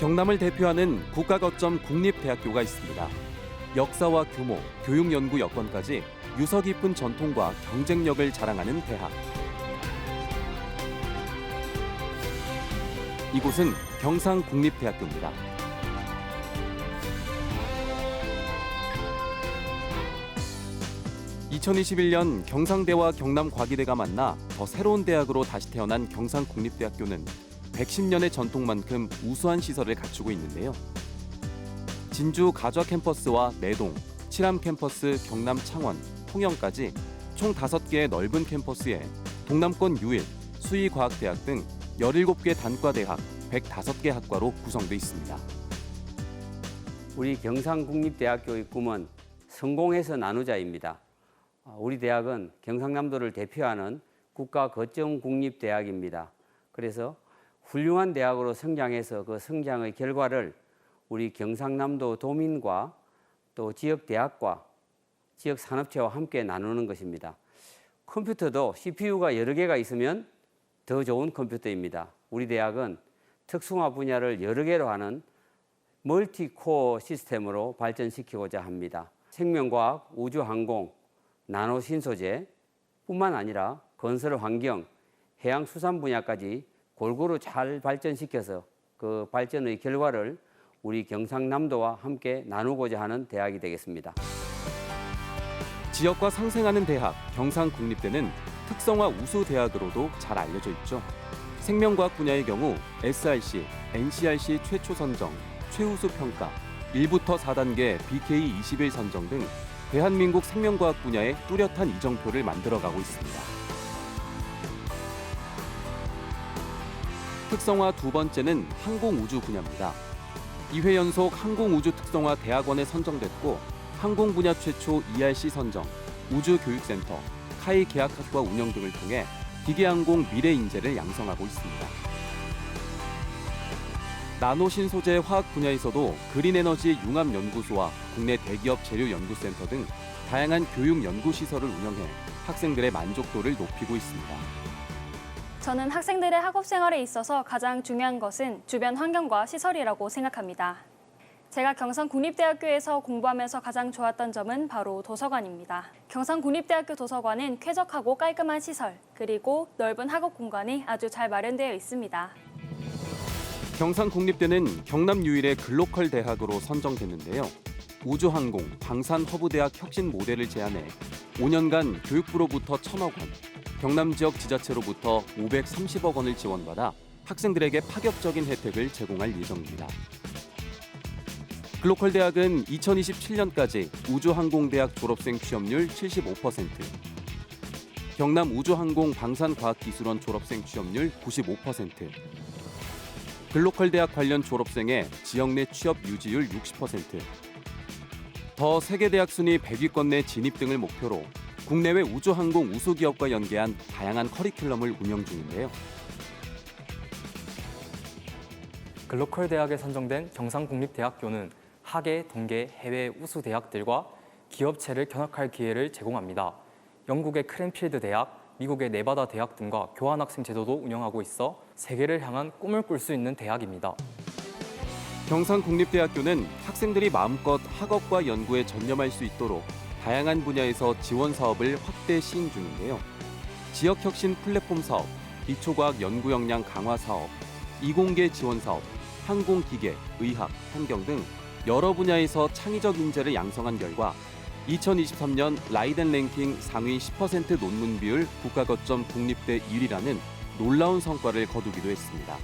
경남을 대표하는 국가 거점 국립대학교가 있습니다. 역사와 규모, 교육 연구 여건까지 유서 깊은 전통과 경쟁력을 자랑하는 대학. 이곳은 경상국립대학교입니다. (2021년) 경상대와 경남과기대가 만나 더 새로운 대학으로 다시 태어난 경상국립대학교는 110년의 전통만큼 우수한 시설을 갖추고 있는데요. 진주 가좌 캠퍼스와 내동, 칠암 캠퍼스, 경남 창원, 통영까지 총 5개의 넓은 캠퍼스에 동남권 유일, 수의과학대학 등 17개 단과대학, 105개 학과로 구성돼 있습니다. 우리 경상국립대학교의 꿈은 성공해서 나누자입니다. 우리 대학은 경상남도를 대표하는 국가 거점 국립대학입니다. 그래서 훌륭한 대학으로 성장해서 그 성장의 결과를 우리 경상남도 도민과 또 지역 대학과 지역 산업체와 함께 나누는 것입니다. 컴퓨터도 CPU가 여러 개가 있으면 더 좋은 컴퓨터입니다. 우리 대학은 특성화 분야를 여러 개로 하는 멀티코어 시스템으로 발전시키고자 합니다. 생명과학, 우주항공, 나노신소재 뿐만 아니라 건설 환경, 해양수산 분야까지 골고루 잘 발전시켜서 그 발전의 결과를 우리 경상남도와 함께 나누고자 하는 대학이 되겠습니다. 지역과 상생하는 대학, 경상국립대는 특성화 우수 대학으로도 잘 알려져 있죠. 생명과학 분야의 경우 SRC, NCRC 최초 선정, 최우수 평가, 1부터 4단계 BK21 선정 등 대한민국 생명과학 분야의 뚜렷한 이정표를 만들어가고 있습니다. 특성화 두 번째는 항공우주 분야입니다. 2회 연속 항공우주 특성화 대학원에 선정됐고 항공 분야 최초 ERC 선정, 우주교육센터, 카이 계약학과 운영 등을 통해 기계항공 미래 인재를 양성하고 있습니다. 나노신소재 화학 분야에서도 그린에너지 융합연구소와 국내 대기업 재료연구센터 등 다양한 교육 연구시설을 운영해 학생들의 만족도를 높이고 있습니다. 저는 학생들의 학업 생활에 있어서 가장 중요한 것은 주변 환경과 시설이라고 생각합니다. 제가 경상국립대학교에서 공부하면서 가장 좋았던 점은 바로 도서관입니다. 경상국립대학교 도서관은 쾌적하고 깔끔한 시설, 그리고 넓은 학업 공간이 아주 잘 마련되어 있습니다. 경상국립대는 경남 유일의 글로컬 대학으로 선정됐는데요. 우주항공, 방산허브대학 혁신 모델을 제안해 5년간 교육부로부터 1,000억 원, 경남 지역 지자체로부터 530억 원을 지원받아 학생들에게 파격적인 혜택을 제공할 예정입니다. 글로컬 대학은 2027년까지 우주항공대학 졸업생 취업률 75%, 경남 우주항공 방산과학기술원 졸업생 취업률 95%, 글로컬 대학 관련 졸업생의 지역 내 취업 유지율 60%, 더 세계대학 순위 100위권 내 진입 등을 목표로 국내외 우주항공 우수기업과 연계한 다양한 커리큘럼을 운영 중인데요. 글로컬 대학에 선정된 경상국립대학교는 학예, 동계, 해외 우수 대학들과 기업체를 견학할 기회를 제공합니다. 영국의 크랜필드 대학, 미국의 네바다 대학 등과 교환학생 제도도 운영하고 있어 세계를 향한 꿈을 꿀 수 있는 대학입니다. 경상국립대학교는 학생들이 마음껏 학업과 연구에 전념할 수 있도록 다양한 분야에서 지원 사업을 확대 시행 중인데요. 지역혁신 플랫폼 사업, 기초과학 연구 역량 강화 사업, 이공계 지원 사업, 항공기계, 의학, 환경 등 여러 분야에서 창의적 인재를 양성한 결과 2023년 라이덴 랭킹 상위 10% 논문 비율 국가거점 국립대 1위라는 놀라운 성과를 거두기도 했습니다.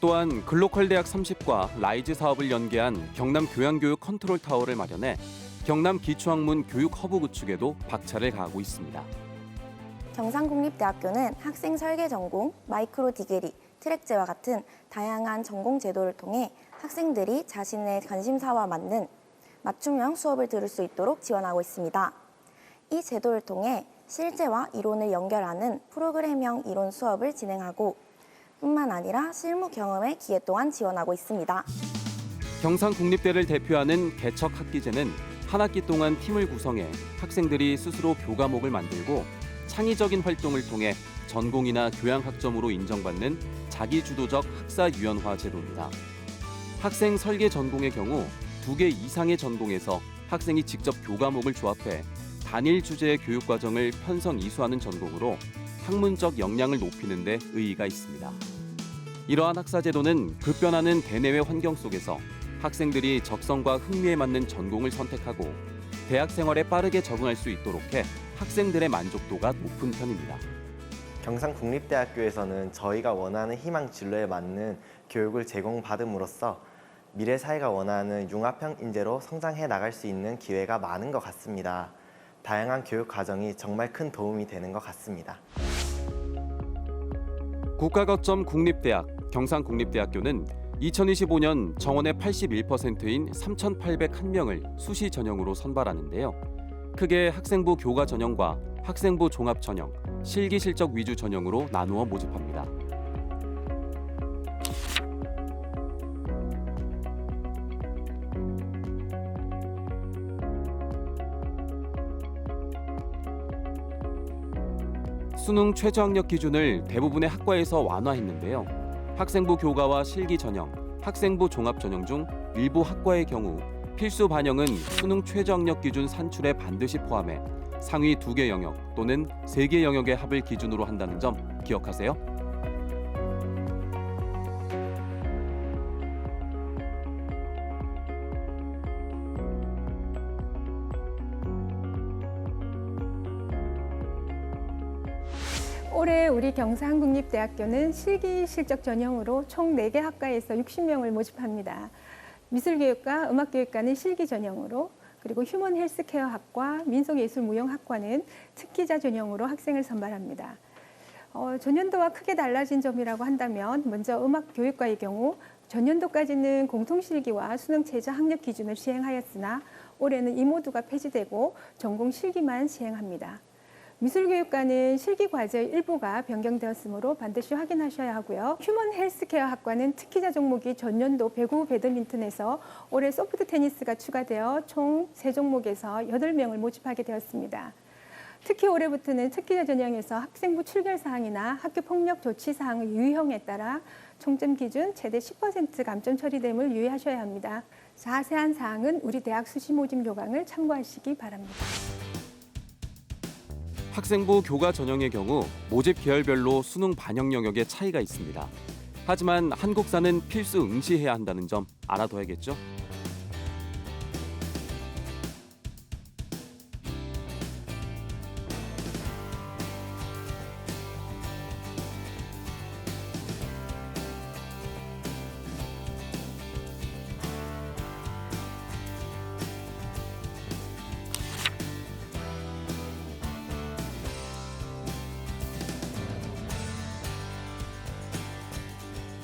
또한 글로컬 대학 30과 라이즈 사업을 연계한 경남 교양교육 컨트롤 타워를 마련해 경남 기초학문 교육 허브 구축에도 박차를 가하고 있습니다. 경상국립대학교는 학생 설계 전공, 마이크로 디그리, 트랙제와 같은 다양한 전공 제도를 통해 학생들이 자신의 관심사와 맞는 맞춤형 수업을 들을 수 있도록 지원하고 있습니다. 이 제도를 통해 실제와 이론을 연결하는 프로그램형 이론 수업을 진행하고 뿐만 아니라 실무 경험의 기회 또한 지원하고 있습니다. 경상국립대를 대표하는 개척 학기제는 한 학기 동안 팀을 구성해 학생들이 스스로 교과목을 만들고 창의적인 활동을 통해 전공이나 교양학점으로 인정받는 자기주도적 학사유연화 제도입니다. 학생 설계 전공의 경우 2개 이상의 전공에서 학생이 직접 교과목을 조합해 단일 주제의 교육 과정을 편성 이수하는 전공으로 학문적 역량을 높이는 데 의의가 있습니다. 이러한 학사 제도는 급변하는 대내외 환경 속에서 학생들이 적성과 흥미에 맞는 전공을 선택하고 대학 생활에 빠르게 적응할 수 있도록 해 학생들의 만족도가 높은 편입니다. 경상국립대학교에서는 저희가 원하는 희망 진로에 맞는 교육을 제공받음으로써 미래 사회가 원하는 융합형 인재로 성장해 나갈 수 있는 기회가 많은 것 같습니다. 다양한 교육 과정이 정말 큰 도움이 되는 것 같습니다. 국가거점 국립대학 경상국립대학교는 2025년 정원의 81%인 3,801명을 수시 전형으로 선발하는데요. 크게 학생부 교과 전형과 학생부 종합 전형, 실기 실적 위주 전형으로 나누어 모집합니다. 수능 최저학력 기준을 대부분의 학과에서 완화했는데요. 학생부 교과와 실기 전형, 학생부 종합 전형 중 일부 학과의 경우 필수 반영은 수능 최저학력 기준 산출에 반드시 포함해 상위 2개 영역 또는 3개 영역의 합을 기준으로 한다는 점 기억하세요. 올해 우리 경상국립대학교는 실기 실적 전형으로 총 4개 학과에서 60명을 모집합니다. 미술교육과 음악교육과는 실기 전형으로, 그리고 휴먼 헬스케어 학과, 민속예술무용학과는 특기자 전형으로 학생을 선발합니다. 전년도와 크게 달라진 점이라고 한다면 먼저 음악교육과의 경우 전년도까지는 공통실기와 수능 최저학력 기준을 시행하였으나 올해는 이 모두가 폐지되고 전공 실기만 시행합니다. 미술교육과는 실기 과제의 일부가 변경되었으므로 반드시 확인하셔야 하고요. 휴먼 헬스케어 학과는 특기자 종목이 전년도 배구 배드민턴에서 올해 소프트 테니스가 추가되어 총 3종목에서 8명을 모집하게 되었습니다. 특히 올해부터는 특기자 전형에서 학생부 출결 사항이나 학교 폭력 조치 사항의 유형에 따라 총점 기준 최대 10% 감점 처리됨을 유의하셔야 합니다. 자세한 사항은 우리 대학 수시 모집 요강을 참고하시기 바랍니다. 학생부 교과 전형의 경우 모집 계열별로 수능 반영 영역에 차이가 있습니다. 하지만 한국사는 필수 응시해야 한다는 점 알아둬야겠죠?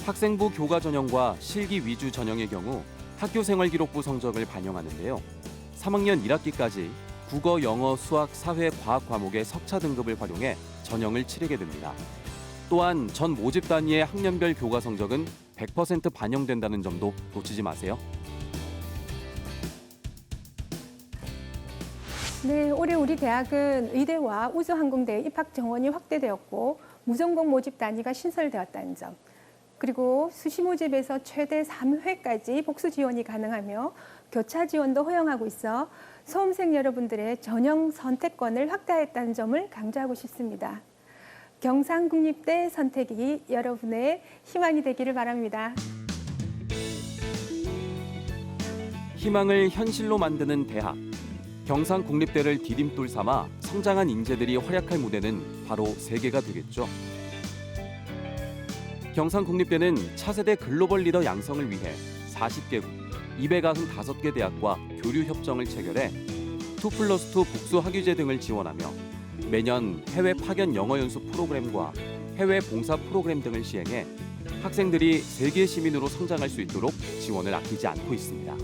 학생부 교과 전형과 실기 위주 전형의 경우 학교생활기록부 성적을 반영하는데요. 3학년 1학기까지 국어, 영어, 수학, 사회, 과학 과목의 석차 등급을 활용해 전형을 치르게 됩니다. 또한 전 모집 단위의 학년별 교과 성적은 100% 반영된다는 점도 놓치지 마세요. 네, 올해 우리 대학은 의대와 우주항공대 입학 정원이 확대되었고 무전공 모집 단위가 신설되었다는 점, 그리고 수시 모집에서 최대 3회까지 복수 지원이 가능하며 교차 지원도 허용하고 있어 수험생 여러분들의 전형 선택권을 확대했다는 점을 강조하고 싶습니다. 경상국립대 선택이 여러분의 희망이 되기를 바랍니다. 희망을 현실로 만드는 대학. 경상국립대를 디딤돌 삼아 성장한 인재들이 활약할 무대는 바로 세계가 되겠죠. 경상국립대는 차세대 글로벌 리더 양성을 위해 40개국, 295개 대학과 교류 협정을 체결해 2+2 복수 학위제 등을 지원하며 매년 해외 파견 영어 연수 프로그램과 해외 봉사 프로그램 등을 시행해 학생들이 세계 시민으로 성장할 수 있도록 지원을 아끼지 않고 있습니다.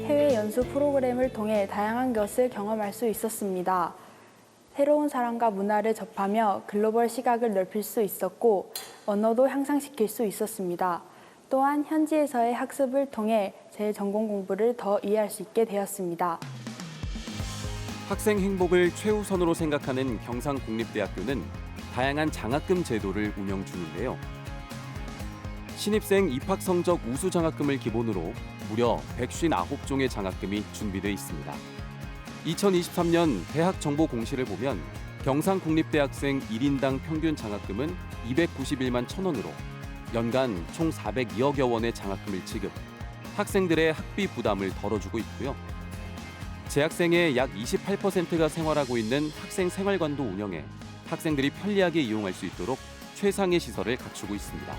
해외 연수 프로그램을 통해 다양한 것을 경험할 수 있었습니다. 새로운 사람과 문화를 접하며 글로벌 시각을 넓힐 수 있었고 언어도 향상시킬 수 있었습니다. 또한 현지에서의 학습을 통해 제 전공 공부를 더 이해할 수 있게 되었습니다. 학생 행복을 최우선으로 생각하는 경상국립대학교는 다양한 장학금 제도를 운영 중인데요. 신입생 입학 성적 우수 장학금을 기본으로 무려 159종의 장학금이 준비되어 있습니다. 2023년 대학 정보 공시를 보면 경상국립대학생 1인당 평균 장학금은 291만 1,000원으로 연간 총 402억여 원의 장학금을 지급, 학생들의 학비 부담을 덜어주고 있고요. 재학생의 약 28%가 생활하고 있는 학생 생활관도 운영해 학생들이 편리하게 이용할 수 있도록 최상의 시설을 갖추고 있습니다.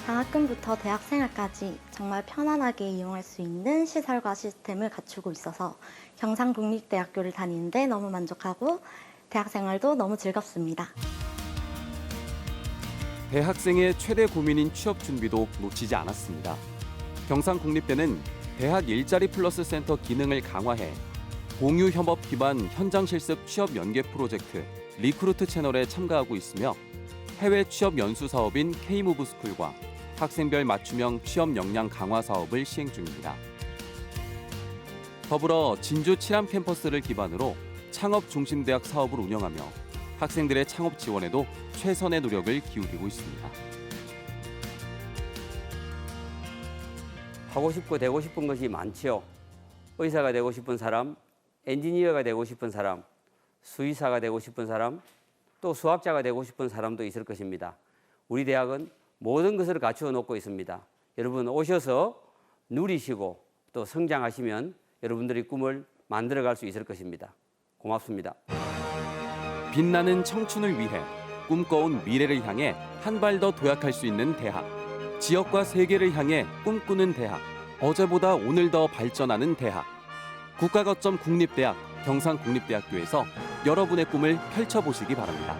장학금부터 대학생활까지 정말 편안하게 이용할 수 있는 시설과 시스템을 갖추고 있어서 경상국립대학교를 다니는데 너무 만족하고 대학생활도 너무 즐겁습니다. 대학생의 최대 고민인 취업 준비도 놓치지 않았습니다. 경상국립대는 대학 일자리 플러스 센터 기능을 강화해 공유 협업 기반 현장 실습 취업 연계 프로젝트 리크루트 채널에 참가하고 있으며 해외 취업 연수 사업인 K무브 스쿨과 학생별 맞춤형 취업 역량 강화 사업을 시행 중입니다. 더불어 진주 칠암 캠퍼스를 기반으로 창업 중심 대학 사업을 운영하며 학생들의 창업 지원에도 최선의 노력을 기울이고 있습니다. 하고 싶고 되고 싶은 것이 많지요. 의사가 되고 싶은 사람, 엔지니어가 되고 싶은 사람, 수의사가 되고 싶은 사람, 또 수학자가 되고 싶은 사람도 있을 것입니다. 우리 대학은 모든 것을 갖추어 놓고 있습니다. 여러분 오셔서 누리시고 또 성장하시면 여러분들의 꿈을 만들어갈 수 있을 것입니다. 고맙습니다. 빛나는 청춘을 위해 꿈꿔온 미래를 향해 한 발 더 도약할 수 있는 대학. 지역과 세계를 향해 꿈꾸는 대학. 어제보다 오늘 더 발전하는 대학. 국가거점 국립대학 경상국립대학교에서 여러분의 꿈을 펼쳐보시기 바랍니다.